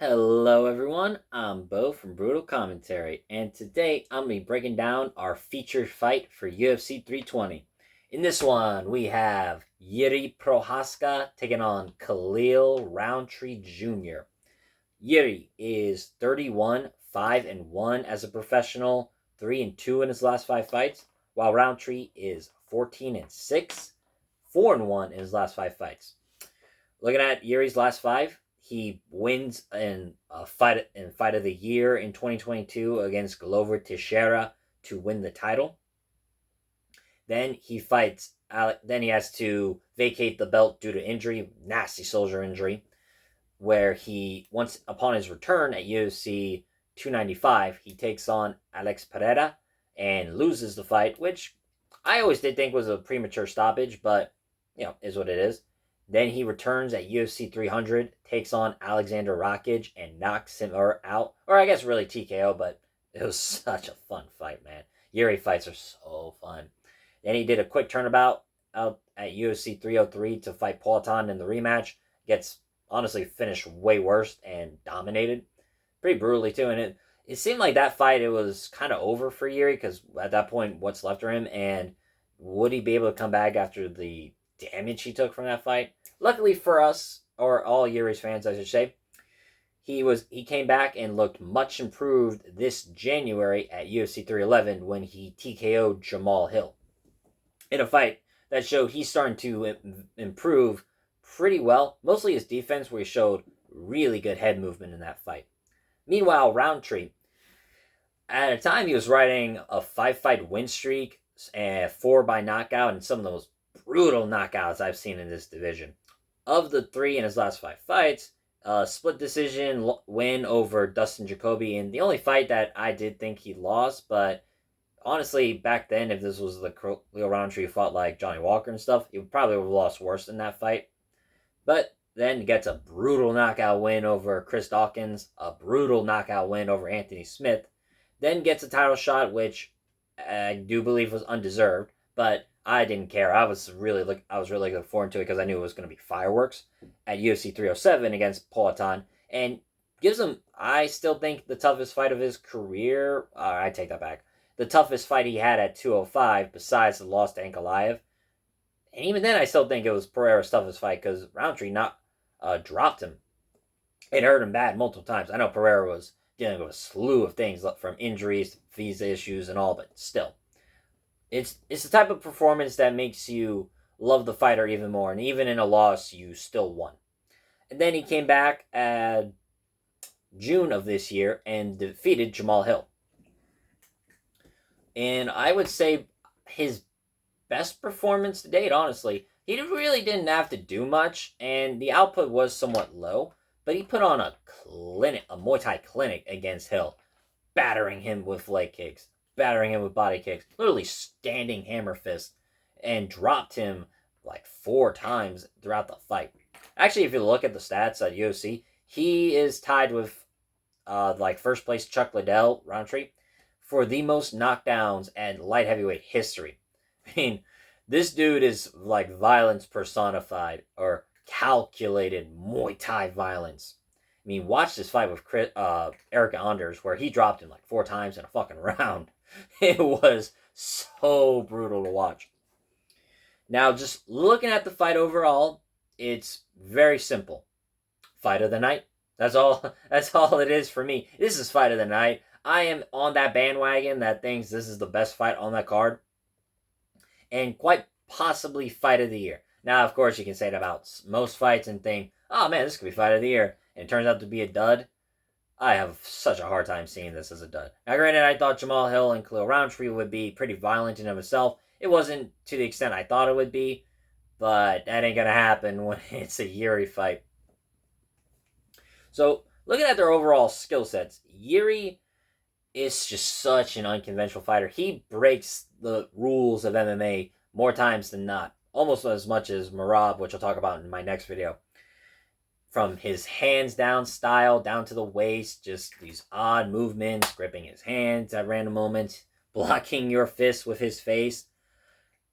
Hello everyone, I'm Bo from Brutal Commentary, and today I'm going to be breaking down our featured fight for UFC 320. In this one, we have Jiri Prochazka taking on Khalil Rountree Jr. Jiri is 31, 5 and 1 as a professional, 3 and 2 in his last 5 fights, while Rountree is 14 and 6, 4 and 1 in his last 5 fights. Looking at Yuri's last 5, he wins in a fight of the year in 2022 against Glover Teixeira to win the title. Then he fights. Then he has to vacate the belt due to injury, nasty soldier injury, where he once upon his return at UFC 295, he takes on Alex Pereira and loses the fight, which I always did think was a premature stoppage, but is what it is. Then he returns at UFC 300, takes on Alexander Rakic and knocks him out. Or I guess really TKO, but it was such a fun fight, man. Yuri fights are so fun. Then he did a quick turnabout out at UFC 303 to fight Poatan in the rematch. Gets honestly finished way worse and dominated. Pretty brutally too. And it seemed like that fight, it was kind of over for Yuri because at that point, what's left of him? And would he be able to come back after the damage he took from that fight? Luckily for us, or all Yuri's fans, I should say, he came back and looked much improved this January at UFC 311 when he TKO'd Jamal Hill in a fight that showed he's starting to improve pretty well. Mostly his defense, where he showed really good head movement in that fight. Meanwhile, Rountree, at a time he was riding a 5-fight win streak and 4 by knockout, and some of the most brutal knockouts I've seen in this division. Of the 3 in his last 5 fights, split decision win over Dustin Jacoby, and the only fight that I did think he lost, but honestly, back then, if this was the Khalil Rountree fought like Johnny Walker and stuff, he probably would have lost worse in that fight. But then gets a brutal knockout win over Chris Dawkins, a brutal knockout win over Anthony Smith, then gets a title shot, which I do believe was undeserved, but I didn't care. I was really looking forward to it because I knew it was going to be fireworks at UFC 307 against Poatan, and gives him, I still think, the toughest fight of his career. I take that back. The toughest fight he had at 205, besides the loss to Ankalaev. And even then, I still think it was Pereira's toughest fight because Rountree dropped him. It hurt him bad multiple times. I know Pereira was dealing with a slew of things from injuries, visa issues, and all, but still. It's the type of performance that makes you love the fighter even more, and even in a loss, you still won. And then he came back at June of this year and defeated Jamal Hill. And I would say his best performance to date, honestly. He really didn't have to do much, and the output was somewhat low, but he put on a Muay Thai clinic against Hill, battering him with leg kicks, battering him with body kicks, literally standing hammer fist, and dropped him like 4 times throughout the fight. Actually, if you look at the stats at UFC, he is tied with first place Chuck Liddell, Rountree, for the most knockdowns and light heavyweight history. I mean, this dude is like violence personified, or calculated Muay Thai violence. I mean, watch this fight with Eric Anders, where he dropped him like 4 times in a fucking round. It was so brutal to watch. Now, just looking at the fight overall, it's very simple. Fight of the night. That's all it is for me. This is fight of the night. I am on that bandwagon that thinks this is the best fight on that card. And quite possibly fight of the year. Now, of course, you can say it about most fights and think, oh man, this could be fight of the year. And it turns out to be a dud. I have such a hard time seeing this as a dud. Now, granted, I thought Jamal Hill and Khalil Rountree would be pretty violent in of itself. It wasn't to the extent I thought it would be, but that ain't going to happen when it's a Yuri fight. So, looking at their overall skill sets, Yuri is just such an unconventional fighter. He breaks the rules of MMA more times than not. Almost as much as Merab, which I'll talk about in my next video. From his hands down style down to the waist, just these odd movements, gripping his hands at random moments, blocking your fists with his face.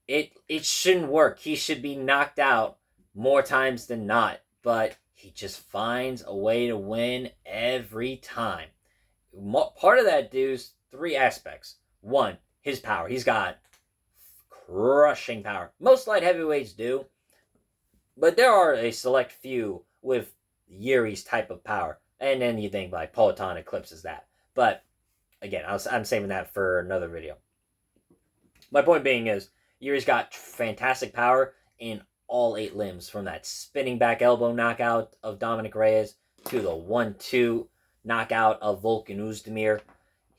It shouldn't work. He should be knocked out more times than not. But he just finds a way to win every time. Part of that dude's three aspects. One, his power. He's got crushing power. Most light heavyweights do, but there are a select few with Yuri's type of power. And then you think like Peloton eclipses that. But again, I'm saving that for another video. My point being is Yuri's got fantastic power in all 8 limbs, from that spinning back elbow knockout of Dominic Reyes to the 1-2 knockout of Volkan Oezdemir.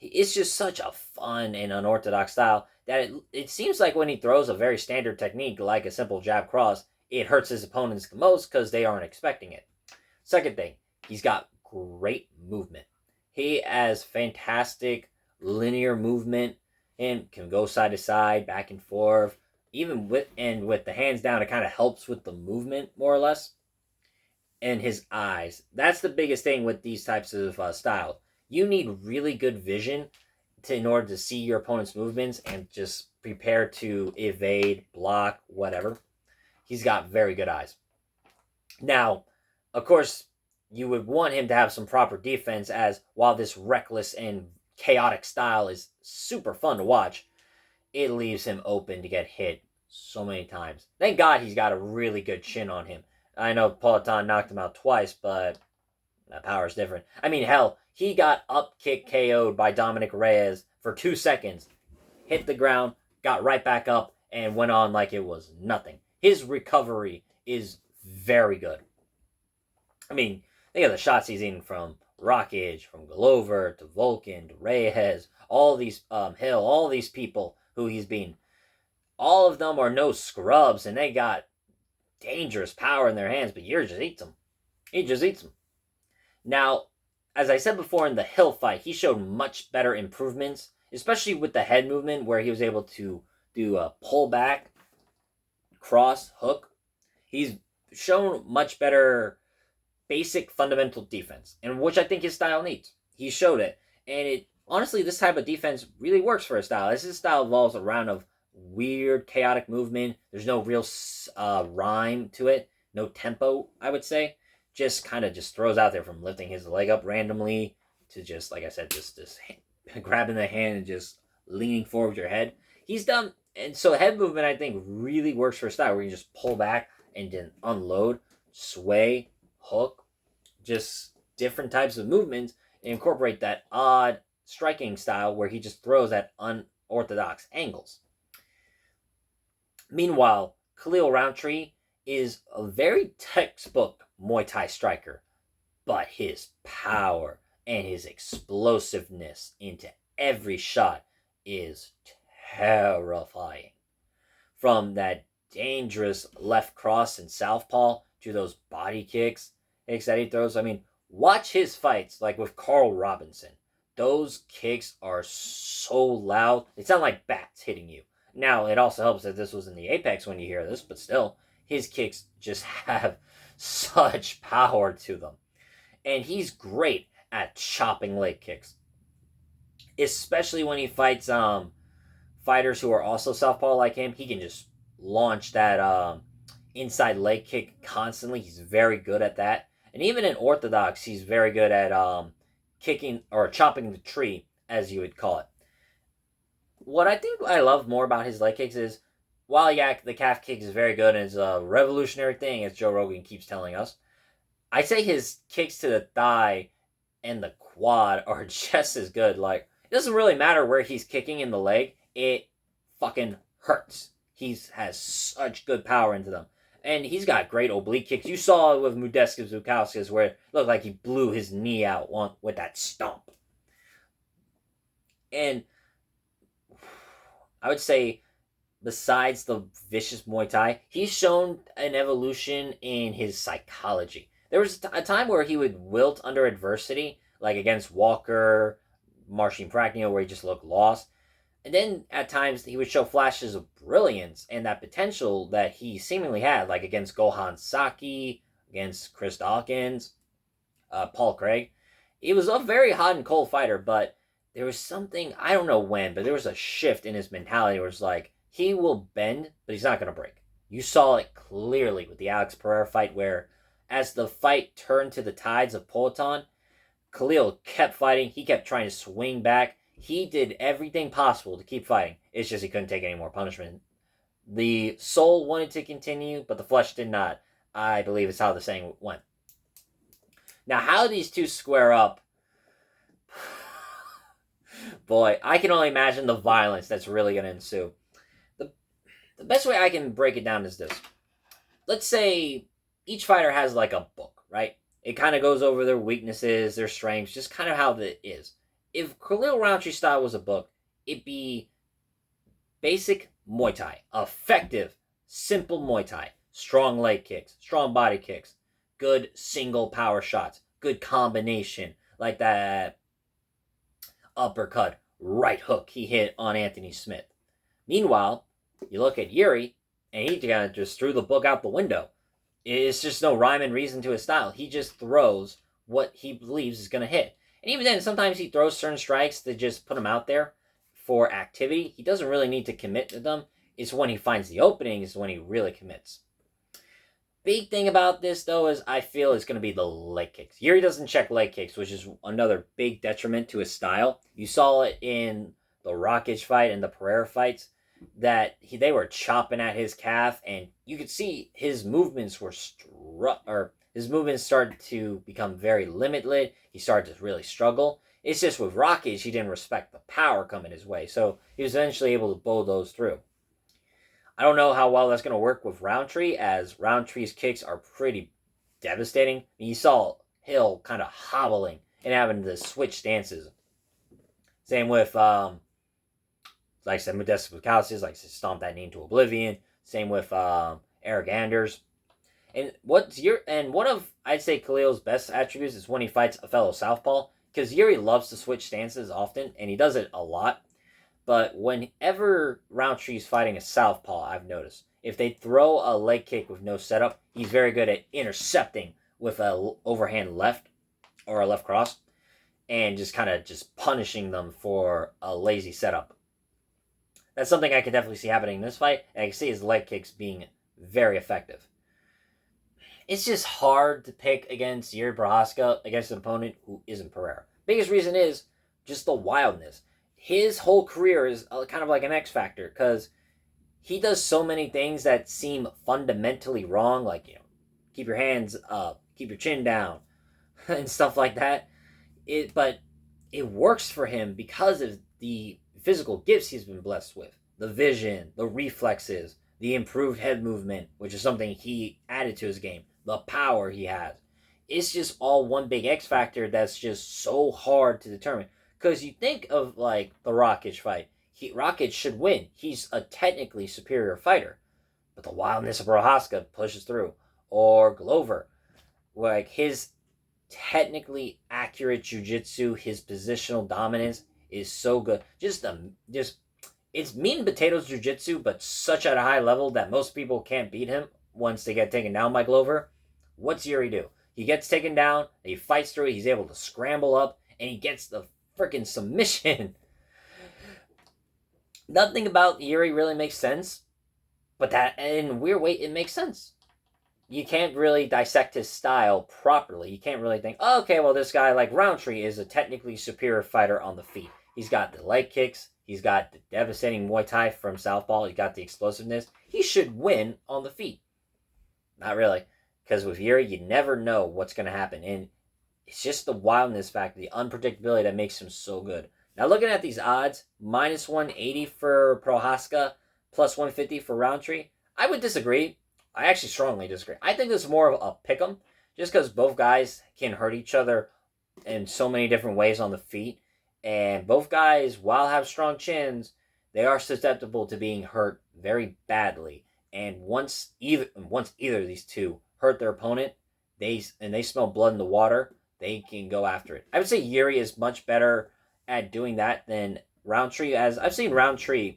It's just such a fun and unorthodox style that it seems like when he throws a very standard technique like a simple jab cross, it hurts his opponents the most because they aren't expecting it. Second thing, he's got great movement. He has fantastic linear movement and can go side to side, back and forth. Even with the hands down, it kind of helps with the movement more or less. And his eyes. That's the biggest thing with these types of styles. You need really good vision in order to see your opponent's movements and just prepare to evade, block, whatever. He's got very good eyes. Now, of course, you would want him to have some proper defense, as while this reckless and chaotic style is super fun to watch, it leaves him open to get hit so many times. Thank God he's got a really good chin on him. I know Peloton knocked him out twice, but that power is different. I mean, hell, he got up kick KO'd by Dominic Reyes for 2 seconds, hit the ground, got right back up, and went on like it was nothing. His recovery is very good. I mean, think of the shots he's eaten from Rockage, from Glover, to Volkan, to Reyes, all these, Hill, all these people who he's beaten. All of them are no scrubs, and they got dangerous power in their hands, but Yuri just eats them. He just eats them. Now, as I said before in the Hill fight, he showed much better improvements, especially with the head movement, where he was able to do a pull back, cross, hook. He's shown much better basic fundamental defense, and which I think his style needs. He showed it, and it honestly, this type of defense really works for his style. As his style evolves around of weird, chaotic movement. There's no real rhyme to it, no tempo, I would say. Just kind of just throws out there, from lifting his leg up randomly to just, like I said, just grabbing the hand and just leaning forward with your head. He's done, and so head movement, I think, really works for a style where you just pull back and then unload, sway, hook, just different types of movements, and incorporate that odd striking style where he just throws at unorthodox angles. Meanwhile, Khalil Rountree is a very textbook Muay Thai striker, but his power and his explosiveness into every shot is terrifying. From that dangerous left cross and southpaw to those body kicks that he throws. I mean, watch his fights, like with Carl Robinson. Those kicks are so loud. They sound like bats hitting you. Now, it also helps that this was in the Apex when you hear this, but still, his kicks just have such power to them. And he's great at chopping leg kicks. Especially when he fights fighters who are also southpaw like him. He can just launch that inside leg kick constantly. He's very good at that. And even in orthodox, he's very good at kicking or chopping the tree, as you would call it. What I think I love more about his leg kicks is, while the calf kick is very good and is a revolutionary thing, as Joe Rogan keeps telling us, I say his kicks to the thigh and the quad are just as good. Like, it doesn't really matter where he's kicking in the leg. It fucking hurts. He has such good power into them. And he's got great oblique kicks. You saw it with Mudeska Zukauskas where it looked like he blew his knee out with that stomp. And I would say, besides the vicious Muay Thai, he's shown an evolution in his psychology. There was a time where he would wilt under adversity, like against Walker, Marcin Prachnio, where he just looked lost. And then at times he would show flashes of brilliance and that potential that he seemingly had, like against Gohan Saki, against Chris Dawkins, Paul Craig. He was a very hot and cold fighter, but there was something, I don't know when, but there was a shift in his mentality where it's like, he will bend, but he's not going to break. You saw it clearly with the Alex Pereira fight where as the fight turned to the tides of Poatan, Khalil kept fighting. He kept trying to swing back. He did everything possible to keep fighting. It's just he couldn't take any more punishment. The soul wanted to continue, but the flesh did not. I believe is how the saying went. Now, how these two square up, boy, I can only imagine the violence that's really going to ensue. The best way I can break it down is this. Let's say each fighter has like a book, right? It kind of goes over their weaknesses, their strengths, just kind of how it is. If Khalil Rountree style was a book, it'd be basic Muay Thai, effective, simple Muay Thai, strong leg kicks, strong body kicks, good single power shots, good combination, like that uppercut, right hook he hit on Anthony Smith. Meanwhile, you look at Jiri, and he kind of just threw the book out the window. It's just no rhyme and reason to his style. He just throws what he believes is going to hit. And even then, sometimes he throws certain strikes to just put him out there for activity. He doesn't really need to commit to them. It's when he finds the opening is when he really commits. Big thing about this, though, is I feel it's going to be the leg kicks. Jiri doesn't check leg kicks, which is another big detriment to his style. You saw it in the Rakic fight and the Pereira fights, that they were chopping at his calf, and you could see his movements his movements started to become very limited. He started to really struggle. It's just with Rakic, he didn't respect the power coming his way, so he was eventually able to bowl those through. I don't know how well that's going to work with Rountree, as Rountree's kicks are pretty devastating. You saw Hill kind of hobbling and having to switch stances. Same with like I said, Modestus Bukauskas, like stomp that knee into oblivion. Same with Eric Anders. And one of I'd say Khalil's best attributes is when he fights a fellow southpaw, because Jiri loves to switch stances often, and he does it a lot. But whenever Rountree's fighting a southpaw, I've noticed if they throw a leg kick with no setup, he's very good at intercepting with a overhand left or a left cross, and just kind of just punishing them for a lazy setup. That's something I can definitely see happening in this fight, and I can see his leg kicks being very effective. It's just hard to pick against Jiri Prochazka, against an opponent who isn't Pereira. Biggest reason is just the wildness. His whole career is kind of like an X factor, because he does so many things that seem fundamentally wrong, like, keep your hands up, keep your chin down, and stuff like that. But it works for him because of the physical gifts he's been blessed with. The vision, the reflexes, the improved head movement, which is something he added to his game, the power he has. It's just all one big X factor that's just so hard to determine. Because you think of, like, the Rakic fight. Rakic should win. He's a technically superior fighter. But the wildness of Prochazka pushes through. Or Glover. Like, his technically accurate jiu-jitsu, his positional dominance is so good. It's meat and potatoes jiu-jitsu, but such at a high level that most people can't beat him once they get taken down by Glover. What's Jiri do? He gets taken down, he fights through it, he's able to scramble up, and he gets the freaking submission. Nothing about Jiri really makes sense, but that in a weird way, it makes sense. You can't really dissect his style properly. You can't really think, oh, okay, well, this guy like Rountree is a technically superior fighter on the feet. He's got the leg kicks. He's got the devastating Muay Thai from southpaw. He's got the explosiveness. He should win on the feet. Not really. Because with Jiri, you never know what's going to happen. And it's just the wildness factor, the unpredictability that makes him so good. Now, looking at these odds, minus 180 for Prochazka, plus 150 for Rountree, I would disagree. I actually strongly disagree. I think this is more of a pick'em, just because both guys can hurt each other in so many different ways on the feet. And both guys, while have strong chins, they are susceptible to being hurt very badly. And once either of these two hurt their opponent, they smell blood in the water, they can go after it. I would say Jiri is much better at doing that than Rountree, as I've seen Rountree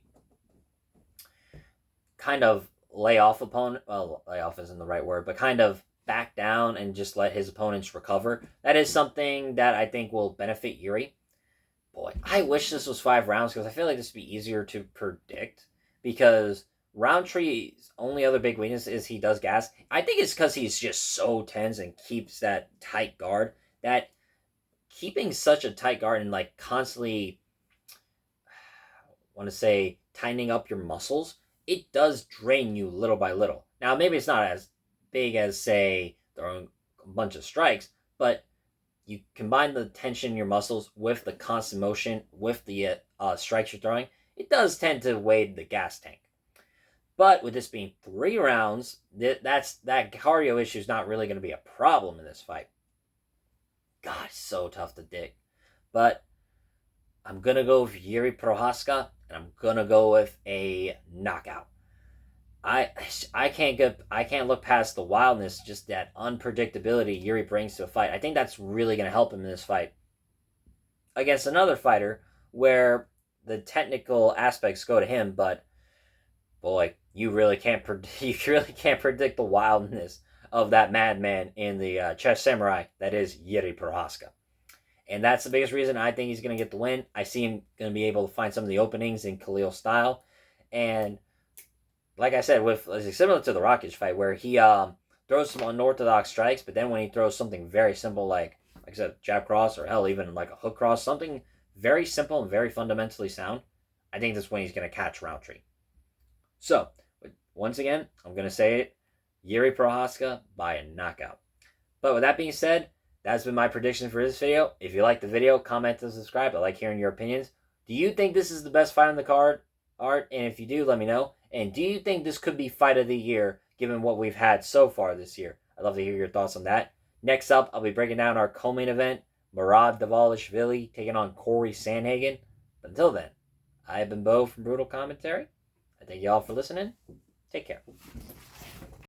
kind of lay off opponent. Well, lay off isn't the right word, but kind of back down and just let his opponents recover. That is something that I think will benefit Jiri. Boy, I wish this was 5 rounds, because I feel like this would be easier to predict. Because Roundtree's only other big weakness is he does gas. I think it's because he's just so tense and keeps that tight guard that keeping such a tight guard and like constantly, I want to say, tightening up your muscles, it does drain you little by little. Now, maybe it's not as big as, say, throwing a bunch of strikes, but you combine the tension in your muscles with the constant motion, with the strikes you're throwing, it does tend to weigh the gas tank. But with this being 3 rounds, that cardio issue is not really going to be a problem in this fight. God, it's so tough to dick. But I'm going to go with Jiri Prochazka, and I'm going to go with a knockout. I can't look past the wildness, just that unpredictability Jiri brings to a fight. I think that's really going to help him in this fight against another fighter where the technical aspects go to him, but boy, you really can't predict the wildness of that madman in the chess samurai that is Jiri Prochazka. And that's the biggest reason I think he's going to get the win. I see him going to be able to find some of the openings in Khalil's style. And like I said, with similar to the Rakic fight, where he throws some unorthodox strikes, but then when he throws something very simple, like I said, jab cross, or hell, even like a hook cross, something very simple and very fundamentally sound, I think that's when he's going to catch Rountree. So, once again, I'm going to say it, Jiri Prochazka by a knockout. But with that being said, that's been my prediction for this video. If you like the video, comment and subscribe. I like hearing your opinions. Do you think this is the best fight on the card, Art? And if you do, let me know. And do you think this could be fight of the year, given what we've had so far this year? I'd love to hear your thoughts on that. Next up, I'll be breaking down our co-main event, Murad Davalishvili taking on Corey Sandhagen. But until then, I have been Bo from Brutal Commentary. I thank you all for listening. Take care.